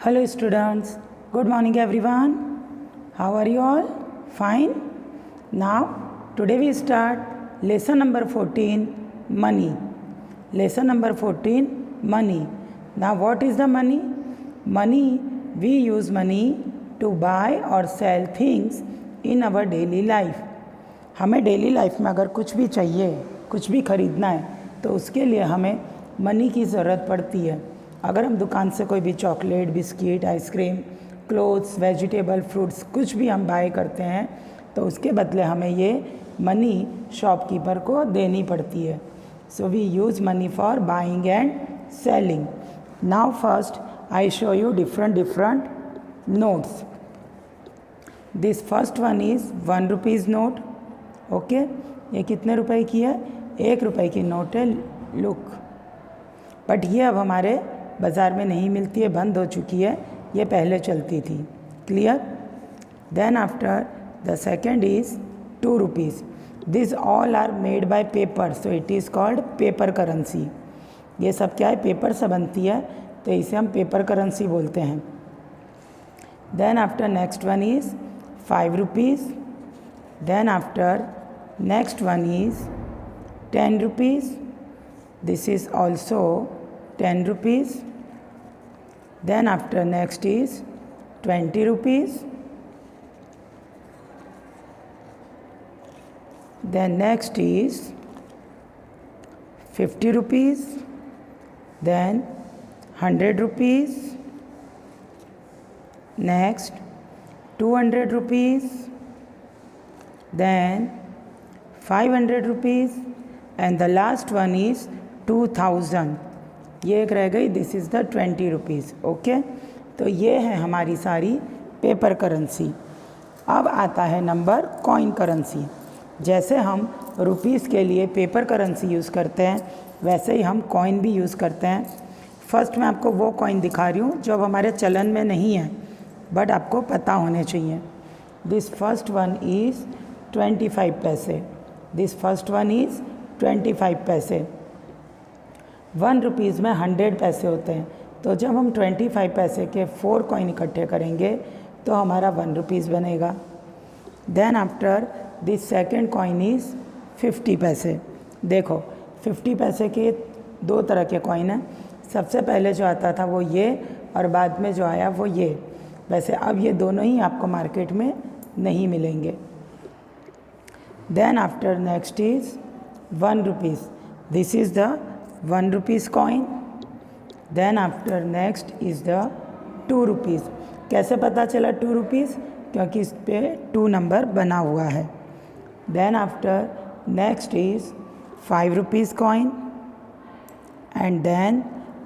Hello students, good morning everyone. How are you all? Fine? Now today we start lesson number 14, money. Lesson number 14, money. Now what is the money? Money, we use money to buy or sell things in our daily life. हमें daily life में अगर कुछ भी चाहिए, कुछ भी ख़रीदना है तो उसके लिए हमें मनी की ज़रूरत पड़ती है. अगर हम दुकान से कोई भी chocolate, biscuit, ice cream, clothes, vegetable, fruits कुछ भी हम बाय करते हैं तो उसके बदले हमें ये मनी शॉपकीपर को देनी पड़ती है. So we use money for buying and selling. Now first I show you different notes. This first one is 1 rupees note. Okay, ये कितने रुपए की है? 1 रुपए की नोट है. लुक, बट ये अब हमारे बाज़ार में नहीं मिलती है, बंद हो चुकी है. ये पहले चलती थी. Clear? Then after the second is 2 rupees. This all are made by paper, so it is called paper currency. ये सब क्या है? पेपर से बनती है, तो इसे हम पेपर करेंसी बोलते हैं. Then after next one is 5 rupees. Then after next one is 10 rupees. This is also 10 rupees. Then after next is 20 rupees. Then next is 50 rupees. Then 100 rupees. Next 200 rupees. Then 500 rupees. And the last one is 2000. ये एक रह गई. This is the 20 rupees. Okay, तो ये है हमारी सारी paper currency. अब आता है नंबर कॉइन करेंसी. जैसे हम रुपीज़ के लिए पेपर करेंसी यूज़ करते हैं वैसे ही हम कॉइन भी यूज़ करते हैं. फर्स्ट मैं आपको वो कॉइन दिखा रही हूँ जो हमारे चलन में नहीं है बट आपको पता होने चाहिए. दिस फर्स्ट वन इज़ 25 पैसे. दिस फर्स्ट वन इज़ 25 पैसे. 1 रुपीज़ में 100 पैसे होते हैं, तो जब हम 25 पैसे के 4 कॉइन इकट्ठे करेंगे तो हमारा 1 रुपीज़ बनेगा. Then after this second coin is 50 पैसे. देखो 50 पैसे के 2 तरह के कॉइन हैं. सबसे पहले जो आता था वो ये और बाद में जो आया वो ये. वैसे अब ये दोनों ही आपको मार्केट में नहीं मिलेंगे. Then after next is 1 rupees. This is the 1 rupees coin. Then after next is the 2 rupees. कैसे पता चला 2 रुपीज़? क्योंकि इस पे 2 नंबर बना हुआ है. Then after next is 5 rupees coin. And then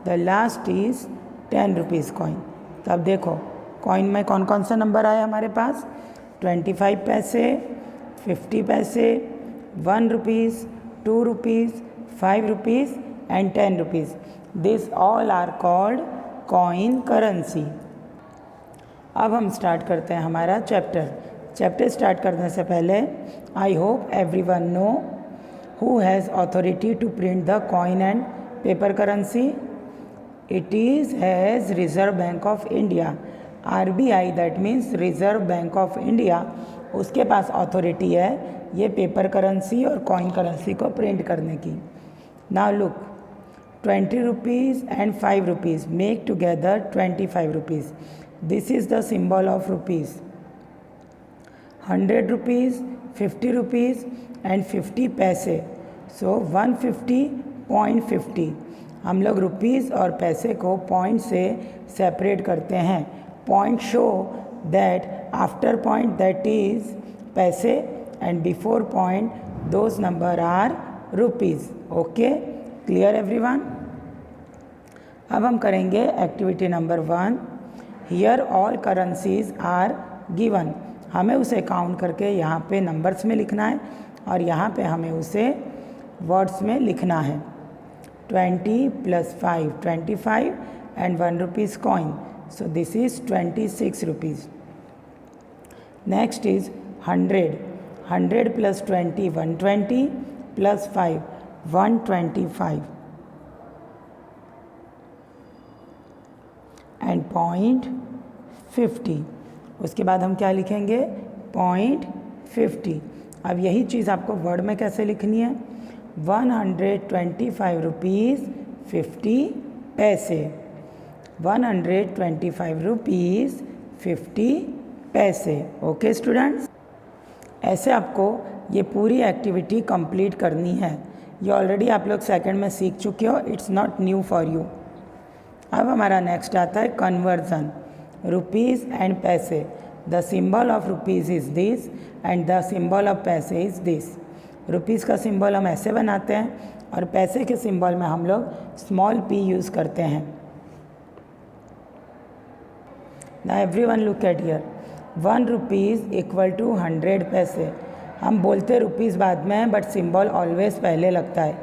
the last is 10 rupees coin. तो अब देखो कॉइन में कौन कौन सा नंबर आया हमारे पास? 25 पैसे, 50 पैसे, 1 rupees, 2 rupees, 5 rupees and 10 rupees. This all are called coin currency. अब हम स्टार्ट करते हैं हमारा चैप्टर स्टार्ट करने से पहले I hope everyone know who has authority to print the coin and paper currency. It is has reserve bank of India. RBI, that means reserve bank of India, उसके पास authority है ये paper currency और coin currency को print करने की. Now look, 20 rupees and 5 rupees make together 25 rupees. This is the symbol of rupees. 100 rupees, 50 rupees and 50 पैसे. So 150.50. हम लोग रुपीज़ और पैसे को पॉइंट से सेपरेट करते हैं. Point show that after point that is पैसे and before point those number are rupees. Okay, clear everyone? अब हम करेंगे activity number 1. Here all currencies are given. हमें उसे काउंट करके यहाँ पे नंबर्स में लिखना है और यहाँ पे हमें उसे वर्ड्स में लिखना है. 20 + 5 25 and 1 rupees coin. So this is 26 rupees. Next is 100. 100 + 20 120 + 5 125. and 0.50, उसके बाद हम क्या लिखेंगे 0.50। अब यही चीज़ आपको वर्ड में कैसे लिखनी है, 125 रुपीज़ 50 पैसे, 125 रुपीज़ 50 पैसे। ओके स्टूडेंट्स, ऐसे आपको ये पूरी एक्टिविटी कंप्लीट करनी है। ये ऑलरेडी आप लोग सेकंड में सीख चुके हो, it's not new for you. अब हमारा नेक्स्ट आता है कन्वर्जन, रुपीज़ एंड पैसे। The symbol of rupees is this and the symbol of पैसे इज़ दिस। रुपीज़ का सिंबल हम ऐसे बनाते हैं और पैसे के सिंबल में हम लोग स्मॉल p यूज़ करते हैं। ना everyone look at here, 1 rupees equal to 100 paise. हम बोलते रुपीज़ बाद में हैं बट सिंबल ऑलवेज पहले लगता है।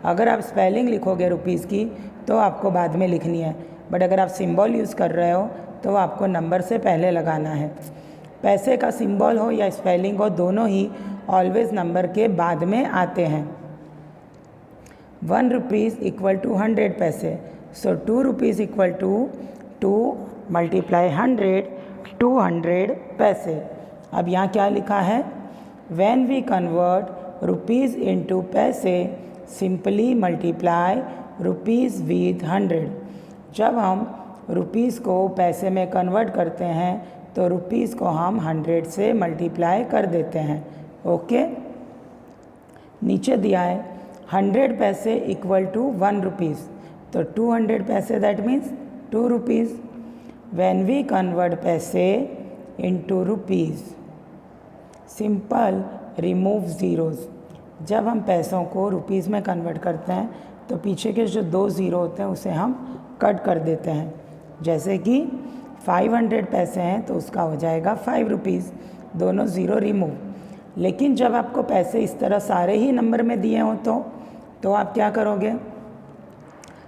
अगर आप स्पेलिंग लिखोगे रुपीज़ की तो आपको बाद में लिखनी है, बट अगर आप सिंबल यूज़ कर रहे हो तो आपको नंबर से पहले लगाना है। पैसे का सिंबल हो या स्पेलिंग हो, दोनों ही ऑलवेज नंबर के बाद में आते हैं। 1 rupees equal to 100 paise, so 2 rupees equal to 2 multiply 100, 200 paise. अब यहाँ क्या लिखा है, when we convert rupees into paise simply multiply rupees with 100। जब हम रुपीज़ को पैसे में कन्वर्ट करते हैं तो रुपीज़ को हम 100 से मल्टीप्लाई कर देते हैं। ओके, नीचे दिया है 100 पैसे इक्वल टू 1 रुपीज़, तो 200 पैसे that means 2 rupees. When we convert पैसे into rupees simple remove zeros. जब हम पैसों को रुपीज़ में कन्वर्ट करते हैं तो पीछे के जो 2 ज़ीरो होते हैं उसे हम कट कर देते हैं। जैसे कि 500 पैसे हैं तो उसका हो जाएगा 5 रुपीज़, दोनों ज़ीरो रिमूव। लेकिन जब आपको पैसे इस तरह सारे ही नंबर में दिए हों तो आप क्या करोगे,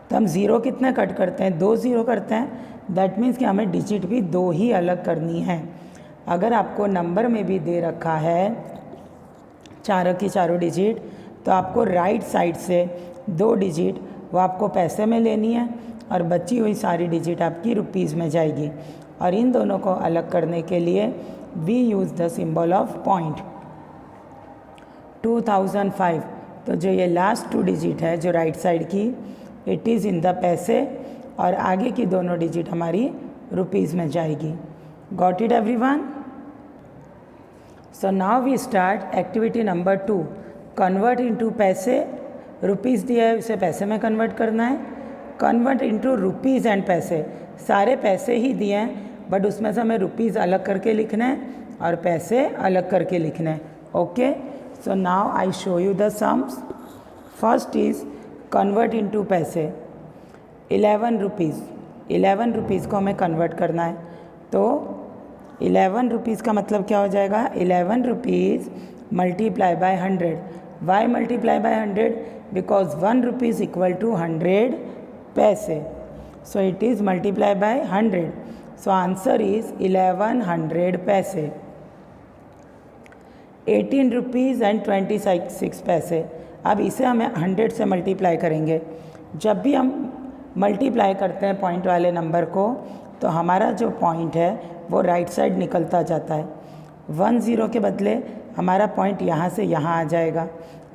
तो हम ज़ीरो कितने कट करते हैं, 2 ज़ीरो करते हैं। दैट मीन्स कि हमें डिजिट भी 2 ही अलग करनी है। अगर आपको नंबर में भी दे रखा है चारों की चारों डिजिट, तो आपको राइट साइड से 2 डिजिट वो आपको पैसे में लेनी है और बची हुई सारी डिजिट आपकी रुपीज़ में जाएगी। और इन दोनों को अलग करने के लिए we use the symbol of point. 2005, तो जो ये लास्ट 2 डिजिट है जो राइट साइड की, it is in the paise और आगे की दोनों डिजिट हमारी रुपीज़ में जाएगी। Got it everyone? So now we start activity number 2, convert into paise. Rupees दिया है, उसे पैसे में कन्वर्ट करना है। कन्वर्ट इनटू रुपीज़ एंड पैसे, सारे पैसे ही दिए हैं बट उसमें से हमें रुपीज़ अलग करके लिखना है और पैसे अलग करके लिखना है। Okay, so now I show you the sums. First is convert into पैसे, 11 रुपीज़। 11 रुपीज़ को हमें कन्वर्ट करना है, तो 11 रुपीज़ का मतलब क्या हो जाएगा, 11 rupees multiply by 100। Why multiply by 100? Because 1 rupees equal to 100 paise, so it is multiply by 100। So answer is 1100 paise. 18 rupees and 26 पैसे। अब इसे हमें 100 से मल्टीप्लाई करेंगे। जब भी हम मल्टीप्लाई करते हैं पॉइंट वाले नंबर को तो हमारा जो पॉइंट है वो राइट साइड निकलता जाता है। 1 ज़ीरो के बदले हमारा पॉइंट यहाँ से यहाँ आ जाएगा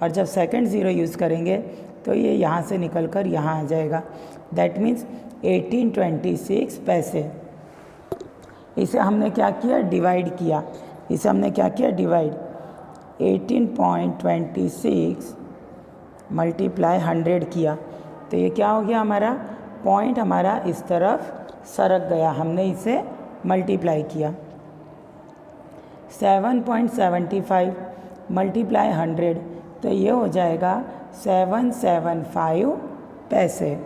और जब सेकंड ज़ीरो यूज़ करेंगे तो ये यहाँ से निकल कर यहाँ आ जाएगा। दैट मीन्स 1826 पैसे। इसे हमने क्या किया, डिवाइड किया। इसे हमने क्या किया, डिवाइड। 18.26 मल्टीप्लाई 100 किया तो ये क्या हो गया, हमारा पॉइंट हमारा इस तरफ सरक गया, हमने इसे मल्टीप्लाई किया। 7.75 मल्टीप्लाई 100 तो ये हो जाएगा 775 पैसे।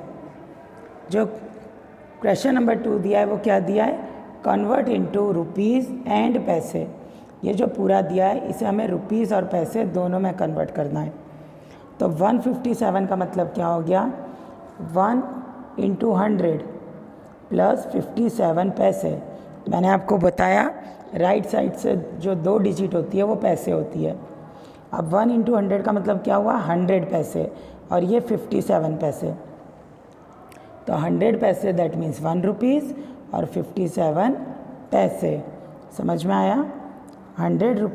जो क्वेश्चन नंबर 2 दिया है वो क्या दिया है, कन्वर्ट इनटू रुपीज़ एंड पैसे। ये जो पूरा दिया है इसे हमें रुपीज़ और पैसे दोनों में कन्वर्ट करना है। तो 157 का मतलब क्या हो गया, 1 इंटू 100 प्लस 57 पैसे। मैंने आपको बताया राइट साइड से जो 2 डिजिट होती है वो पैसे होती है। अब 1 इंटू 100 का मतलब क्या हुआ, 100 पैसे और ये 57 पैसे। तो 100 पैसे दैट मीन्स 1 रुपीज़ और 57 पैसे। समझ में आया? 100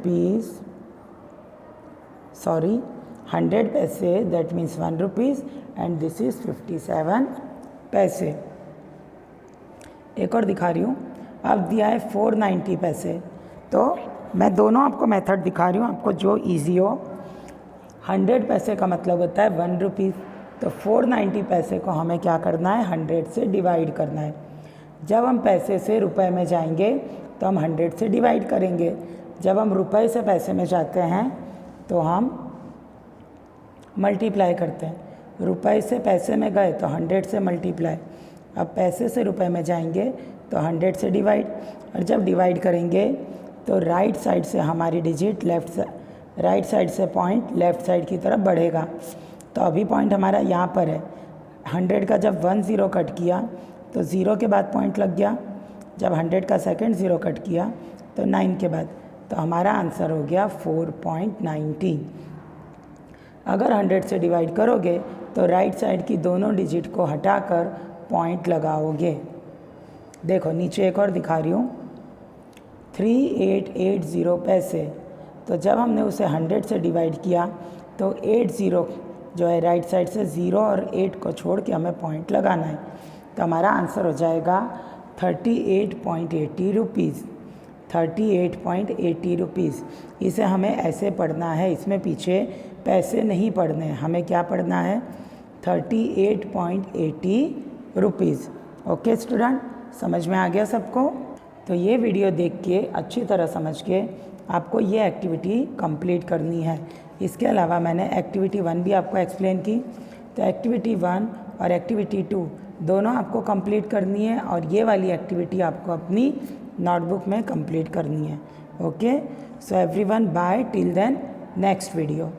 पैसे, that means 1 rupees and this is 57 पैसे। एक और दिखा रही हूँ। अब दिया है 490 पैसे, तो मैं दोनों आपको मेथड दिखा रही हूँ, आपको जो इजी हो। 100 पैसे का मतलब होता है 1 रुपीज़, तो 490 पैसे को हमें क्या करना है, 100 से डिवाइड करना है। जब हम पैसे से रुपए में जाएंगे तो हम 100 से डिवाइड करेंगे, जब हम रुपए से पैसे में जाते हैं तो हम मल्टीप्लाई करते हैं। रुपए से पैसे में गए तो 100 से मल्टीप्लाई, अब पैसे से रुपए में जाएंगे तो 100 से डिवाइड, और जब डिवाइड करेंगे तो राइट साइड से हमारी डिजिट राइट साइड से पॉइंट लेफ़्ट साइड की तरफ बढ़ेगा। तो अभी पॉइंट हमारा यहाँ पर है। 100 का जब 1 ज़ीरो कट किया तो 0 के बाद पॉइंट लग गया, जब 100 का सेकंड ज़ीरो कट किया तो 9 के बाद, तो हमारा आंसर हो गया 4.90। अगर 100 से डिवाइड करोगे तो राइट साइड की दोनों डिजिट को हटाकर पॉइंट लगाओगे। देखो नीचे एक और दिखा रही हूँ, 3880 पैसे। तो जब हमने उसे 100 से डिवाइड किया तो 80 जो है राइट साइड से 0 और 8 को छोड़ के हमें पॉइंट लगाना है, तो हमारा आंसर हो जाएगा 38.80 रुपीज़। 38.80 रुपीज़। इसे हमें ऐसे पढ़ना है, इसमें पीछे पैसे नहीं पढ़ने हैं, हमें क्या पढ़ना है, 38.80 रुपीज़। ओके स्टूडेंट, समझ में आ गया सबको? तो ये वीडियो देख के अच्छी तरह समझ के आपको ये एक्टिविटी कंप्लीट करनी है। इसके अलावा मैंने एक्टिविटी 1 भी आपको एक्सप्लेन की, तो एक्टिविटी 1 और एक्टिविटी 2 दोनों आपको कंप्लीट करनी है, और ये वाली एक्टिविटी आपको अपनी नोटबुक में कंप्लीट करनी है। Okay, so everyone bye, till then next video.